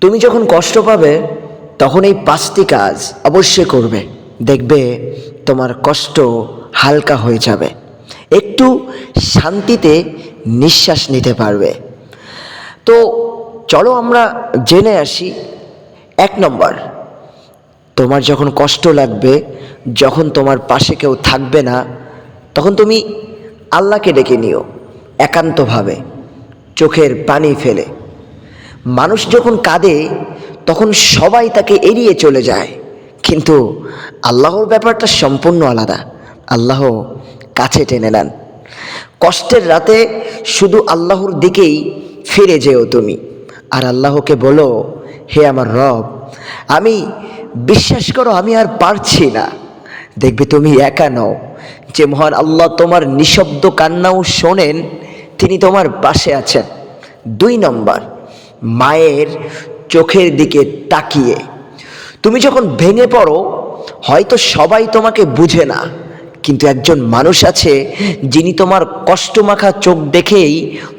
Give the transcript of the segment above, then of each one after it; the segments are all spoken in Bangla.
তুমি যখন কষ্ট পাবে তখন এই 5টি কাজ অবশ্যই করবে, দেখবে তোমার কষ্ট হালকা হয়ে যাবে, একটু শান্তিতে নিঃশ্বাস নিতে পারবে। তো চলো আমরা জেনে আসি। 1 নম্বর, তোমার যখন কষ্ট লাগবে, যখন তোমার পাশে কেউ থাকবে না, তখন তুমি আল্লাহকে ডেকে নিও একান্তভাবে, চোখের পানি ফেলে। মানুষ যখন কাঁদে তখন সবাই তাকে এড়িয়ে চলে যায়, কিন্তু আল্লাহর ব্যাপারটা সম্পূর্ণ আলাদা। আল্লাহ কাছে টেনে নেন। কষ্টের রাতে শুধু আল্লাহর দিকেই ফিরে যেও তুমি, আর আল্লাহকে বলো, হে আমার রব, আমি বিশ্বাস করো আমি আর পারছি না। দেখবে তুমি একা নও, যে মহান আল্লাহ তোমার নিঃশব্দ কান্নাও শোনেন, তিনি তোমার পাশে আছেন। 2 নম্বর, মায়ের চোখের দিকে তাকিয়ে। তুমি যখন ভেঙে পড়ো, হয়তো সবাই তোমাকে বুঝে না, কিন্তু একজন মানুষ আছে যিনি তোমার কষ্টমাখা চোখ দেখেই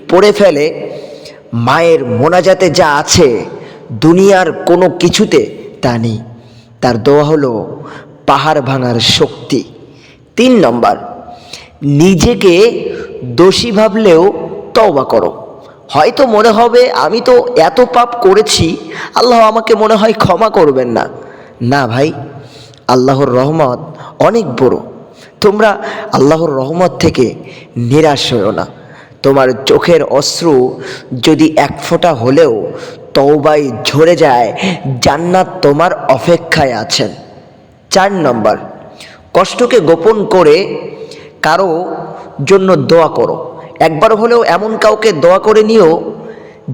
পড়ে ফেলে, মায়ের মোনাজাতে যা আছে দুনিয়ার কোনো কিছুতে তা নেই। তার দোয়া হলো পাহাড় ভাঙার শক্তি। 3 নম্বর, নিজেকে দোষী ভাবলেও তওবা করো। হয়তো মনে হবে আমি তো এত পাপ করেছি, আল্লাহ আমাকে মনে হয় ক্ষমা করবেন না। না ভাই, আল্লাহর রহমত অনেক বড়। তোমরা আল্লাহর রহমত থেকে নিরাশ হও না। তোমার চোখের অশ্রু যদি 1 ফোঁটা হলেও তওবায় ঝরে যায়, জান্নাত তোমার অপেক্ষায় আছেন। 4 নম্বর, কষ্টকে গোপন করে কারো জন্য দোয়া করো। একবার হলেও এমন কাউকে দোয়া করে নিও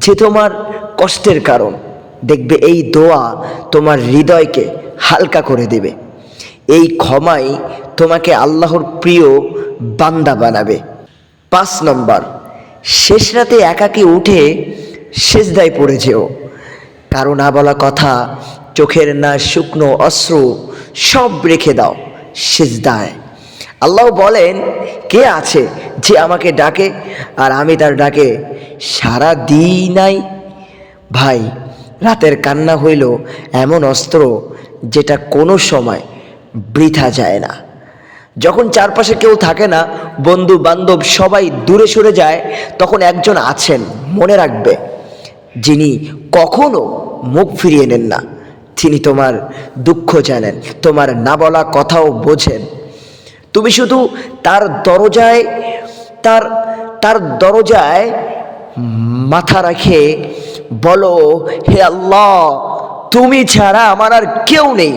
যে তোমার কষ্টের কারণ। দেখবে এই দোয়া তোমার হৃদয়কে হালকা করে দেবে। এই ক্ষমাই তোমাকে আল্লাহর প্রিয় বান্দা বানাবে। 5 নম্বর, শেষ রাতে একাকী উঠে সেজদায় পড়ে যেও। কারো না বলা কথা, চোখের না শুকনো অশ্রু সব রেখে দাও সেজদায়। আল্লাহ বলেন, কে আছে যে আমাকে ডাকে আর আমি তার ডাকে সাড়া দিই নাই? ভাই, রাতের কান্না হইল এমন অস্ত্র যেটা কোনো সময় বৃথা যায় না। যখন চারপাশে কেউ থাকে না, বন্ধু বান্ধব সবাই দূরে সরে যায়, তখন একজন আছেন, মনে রাখবে, যিনি কখনো মুখ ফিরিয়ে নেন না। তিনি তোমার দুঃখ জানেন, তোমার না বলা কথাও বোঝেন। তুমি শুধু তার দরজায় তার তার দরজায় মাথা রাখে বলো, হে আল্লাহ, তুমি ছাড়া আমার আর কেউ নেই।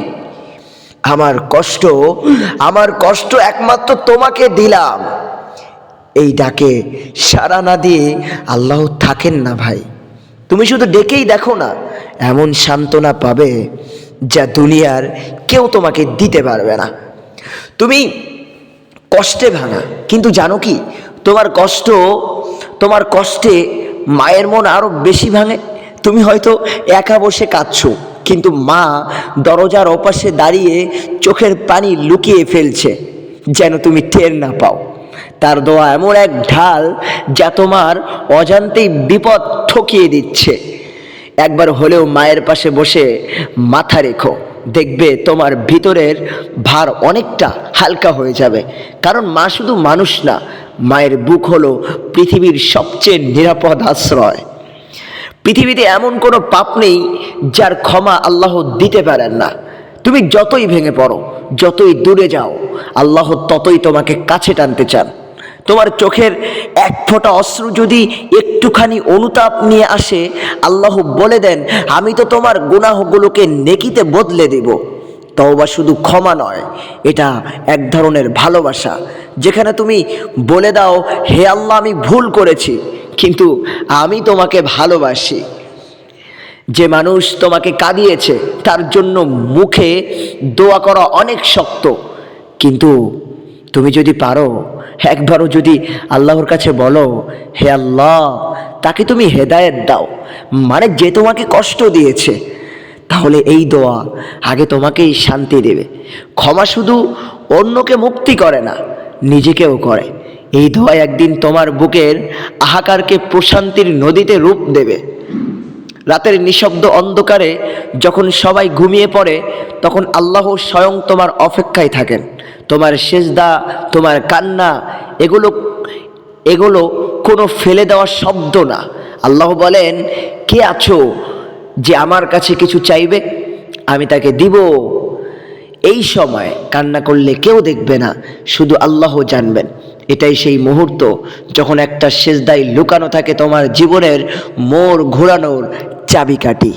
আমার কষ্ট একমাত্র তোমাকে দিলাম। এই ডাকে সাড়া না দিয়ে আল্লাহ থাকেন না ভাই। তুমি শুধু ডেকেই দেখো না, এমন সান্ত্বনা পাবে যা দুনিয়ার কেউ তোমাকে দিতে পারবে না। তুমি কষ্টে ভাঙা, কিন্তু জানো কি, তোমার কষ্টে মায়ের মন আরো বেশি ভাঙে। তুমি হয়তো একা বসে কাঁদছো, কিন্তু মা দরজার ওপাশে দাঁড়িয়ে চোখের পানি লুকিয়ে ফেলছে, যেন তুমি টের না পাও। তার দোয়া এমন এক ঢাল যা তোমার অজান্তেই বিপদ ঠকিয়ে দিচ্ছে। একবার হলেও মায়ের পাশে বসে মাথা রেখো, দেখবে তোমার ভিতরের ভার অনেকটা হালকা হয়ে যাবে। কারণ মা শুধু মানুষ না, মায়ের বুক হলো পৃথিবীর সবচেয়ে নিরাপদ আশ্রয়। পৃথিবীতে এমন কোনো পাপ নেই যার ক্ষমা আল্লাহ দিতে পারেন না। তুমি যতই ভেঙে পড়ো, যতই দূরে যাও, আল্লাহ ততই তোমাকে কাছে টানতে চান। তোমার চোখের 1 ফোঁটা অশ্রু যদি একটুখানি অনুতাপ নিয়ে আসে, আল্লাহ বলে দেন, আমি তো তোমার গুনাহগুলোকে নেকিতে বদলে দেব। তওবা শুধু ক্ষমা নয়, এটা এক ধরনের ভালোবাসা, যেখানে তুমি বলে দাও, হে আল্লাহ, আমি ভুল করেছি, কিন্তু আমি তোমাকে ভালোবাসি। যে মানুষ তোমাকে কাঁদিয়েছে তার জন্য মুখে দোয়া করা অনেক শক্ত, কিন্তু তুমি যদি পারো, একবারও যদি আল্লাহর কাছে বলো, হে আল্লাহ, তাকে তুমি হেদায়েত দাও, মানে যে তোমাকে কষ্ট দিয়েছে, তাহলে এই দোয়া আগে তোমাকেই শান্তি দেবে। ক্ষমা শুধু অন্যকে মুক্তি করে না, নিজেকেও করে। এই দোয়া একদিন তোমার বুকের হাহাকারকে প্রশান্তির নদীতে রূপ দেবে। রাতের নিঃশব্দ অন্ধকারে যখন সবাই ঘুমিয়ে পড়ে, তখন আল্লাহ স্বয়ং তোমার অপেক্ষায় থাকেন। তোমার সেজদা, তোমার কান্না, এগুলো এগুলো কোনো ফেলে দেওয়া শব্দ না। আল্লাহ বলেন, কে আছো যে আমার কাছে কিছু চাইবে, আমি তাকে দিব। এই সময় কান্না করলে কেউ দেখবে না, শুধু আল্লাহ জানবেন। এটাই সেই মুহূর্ত যখন একটা সেজদায় লুকানো থাকে তোমার জীবনের মোড় ঘোরানোর চাবিকাঠি।